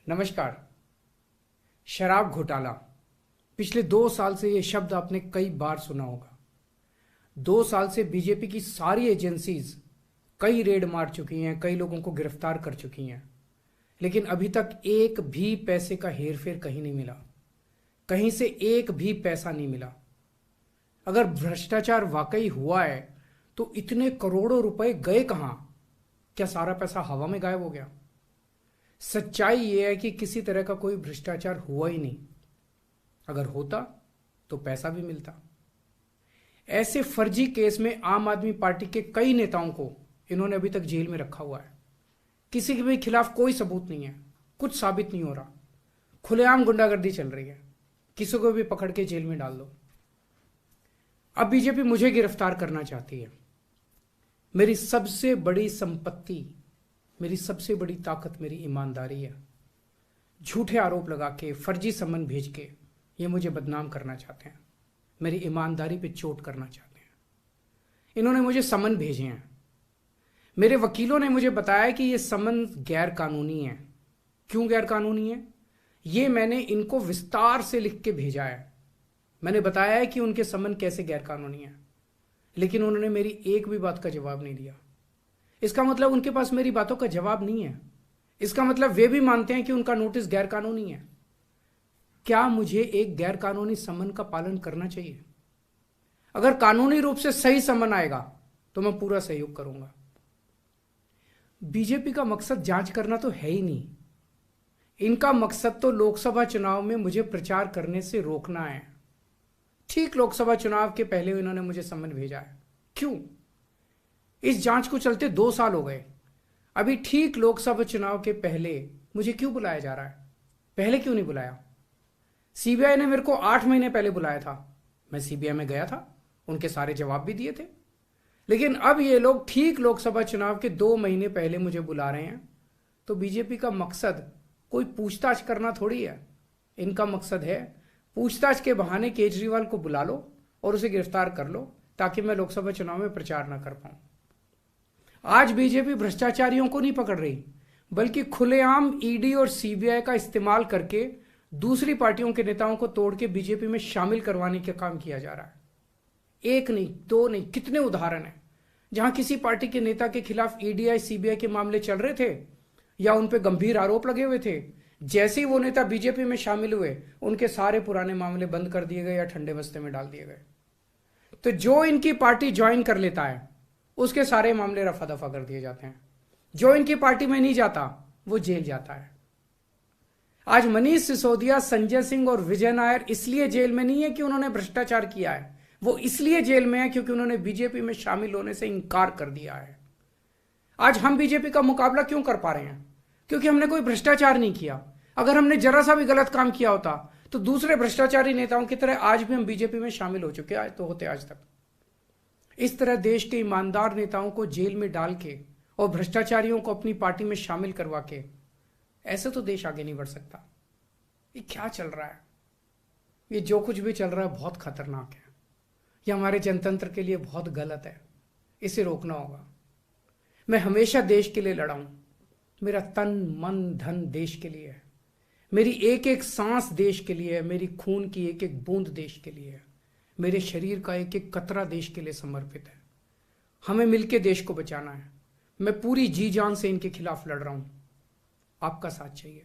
नमस्कार। शराब घोटाला। पिछले 2 साल से यह शब्द आपने कई बार सुना होगा। 2 साल से बीजेपी की सारी एजेंसीज कई रेड मार चुकी हैं, कई लोगों को गिरफ्तार कर चुकी हैं, लेकिन अभी तक एक भी पैसे का हेरफेर कहीं नहीं मिला। कहीं से एक भी पैसा नहीं मिला। अगर भ्रष्टाचार वाकई हुआ है तो इतने करोड़ों रुपए गए कहां? क्या सारा पैसा हवा में गायब हो गया? सच्चाई यह है कि किसी तरह का कोई भ्रष्टाचार हुआ ही नहीं। अगर होता तो पैसा भी मिलता। ऐसे फर्जी केस में आम आदमी पार्टी के कई नेताओं को इन्होंने अभी तक जेल में रखा हुआ है। किसी के भी खिलाफ कोई सबूत नहीं है, कुछ साबित नहीं हो रहा, खुलेआम गुंडागर्दी चल रही है, किसी को भी पकड़ के जेल में डाल दो। अब बीजेपी मुझे गिरफ्तार करना चाहती है। मेरी सबसे बड़ी संपत्ति, मेरी सबसे बड़ी ताकत मेरी ईमानदारी है। झूठे आरोप लगा के, फर्जी समन भेज के ये मुझे बदनाम करना चाहते हैं, मेरी ईमानदारी पे चोट करना चाहते हैं। इन्होंने मुझे समन भेजे हैं। मेरे वकीलों ने मुझे बताया कि ये समन गैर कानूनी है। क्यों गैर कानूनी है ये मैंने इनको विस्तार से लिख के भेजा है। मैंने बताया है कि उनके समन कैसे गैर कानूनी है, लेकिन उन्होंने मेरी एक भी बात का जवाब नहीं दिया। इसका मतलब उनके पास मेरी बातों का जवाब नहीं है। इसका मतलब वे भी मानते हैं कि उनका नोटिस गैर कानूनी है। क्या मुझे एक गैर कानूनी समन का पालन करना चाहिए? अगर कानूनी रूप से सही समन आएगा तो मैं पूरा सहयोग करूंगा। बीजेपी का मकसद जांच करना तो है ही नहीं। इनका मकसद तो लोकसभा चुनाव में मुझे प्रचार करने से रोकना है। ठीक लोकसभा चुनाव के पहले इन्होंने मुझे समन भेजा है। क्यों? इस जांच को चलते 2 साल हो गए। अभी ठीक लोकसभा चुनाव के पहले मुझे क्यों बुलाया जा रहा है? पहले क्यों नहीं बुलाया? सीबीआई ने मेरे को 8 महीने पहले बुलाया था। मैं सीबीआई में गया था, उनके सारे जवाब भी दिए थे। लेकिन अब ये लोग ठीक लोकसभा चुनाव के 2 महीने पहले मुझे बुला रहे हैं। तो बीजेपी का मकसद कोई पूछताछ करना थोड़ी है। इनका मकसद है पूछताछ के बहाने केजरीवाल को बुला लो और उसे गिरफ्तार कर लो, ताकि मैं लोकसभा चुनाव में प्रचार ना कर पाऊं। आज बीजेपी भ्रष्टाचारियों को नहीं पकड़ रही, बल्कि खुलेआम ईडी और सीबीआई का इस्तेमाल करके दूसरी पार्टियों के नेताओं को तोड़ के बीजेपी में शामिल करवाने का काम किया जा रहा है। एक नहीं, 2 नहीं, कितने उदाहरण हैं जहां किसी पार्टी के नेता के खिलाफ ईडीआई सीबीआई के मामले चल रहे थे या उन पे गंभीर आरोप लगे हुए थे। जैसे ही वो नेता बीजेपी में शामिल हुए, उनके सारे पुराने मामले बंद कर दिए गए या ठंडे बस्ते में डाल दिए गए। तो जो इनकी पार्टी ज्वाइन कर लेता है उसके सारे मामले रफा दफा कर दिए जाते हैं। जो इनकी पार्टी में नहीं जाता वो जेल जाता है। आज मनीष सिसोदिया, संजय सिंह और विजय नायर इसलिए जेल में नहीं है कि उन्होंने भ्रष्टाचार किया है, वो इसलिए जेल में है क्योंकि उन्होंने बीजेपी में शामिल होने से इंकार कर दिया है। आज हम बीजेपी का मुकाबला क्यों कर पा रहे हैं? क्योंकि हमने कोई भ्रष्टाचार नहीं किया। अगर हमने जरा सा भी गलत काम किया होता तो दूसरे भ्रष्टाचारी नेताओं की तरह आज भी हम बीजेपी में शामिल हो चुके होते आज तक। इस तरह देश के ईमानदार नेताओं को जेल में डाल के और भ्रष्टाचारियों को अपनी पार्टी में शामिल करवा के ऐसे तो देश आगे नहीं बढ़ सकता। ये क्या चल रहा है? ये जो कुछ भी चल रहा है बहुत खतरनाक है। ये हमारे जनतंत्र के लिए बहुत गलत है। इसे रोकना होगा। मैं हमेशा देश के लिए लड़ा हूं। मेरा तन मन धन देश के लिए है। मेरी एक एक सांस देश के लिए है। मेरी खून की एक एक बूंद देश के लिए है। मेरे शरीर का एक एक कतरा देश के लिए समर्पित है। हमें मिलकर देश को बचाना है। मैं पूरी जी जान से इनके खिलाफ लड़ रहा हूं। आपका साथ चाहिए।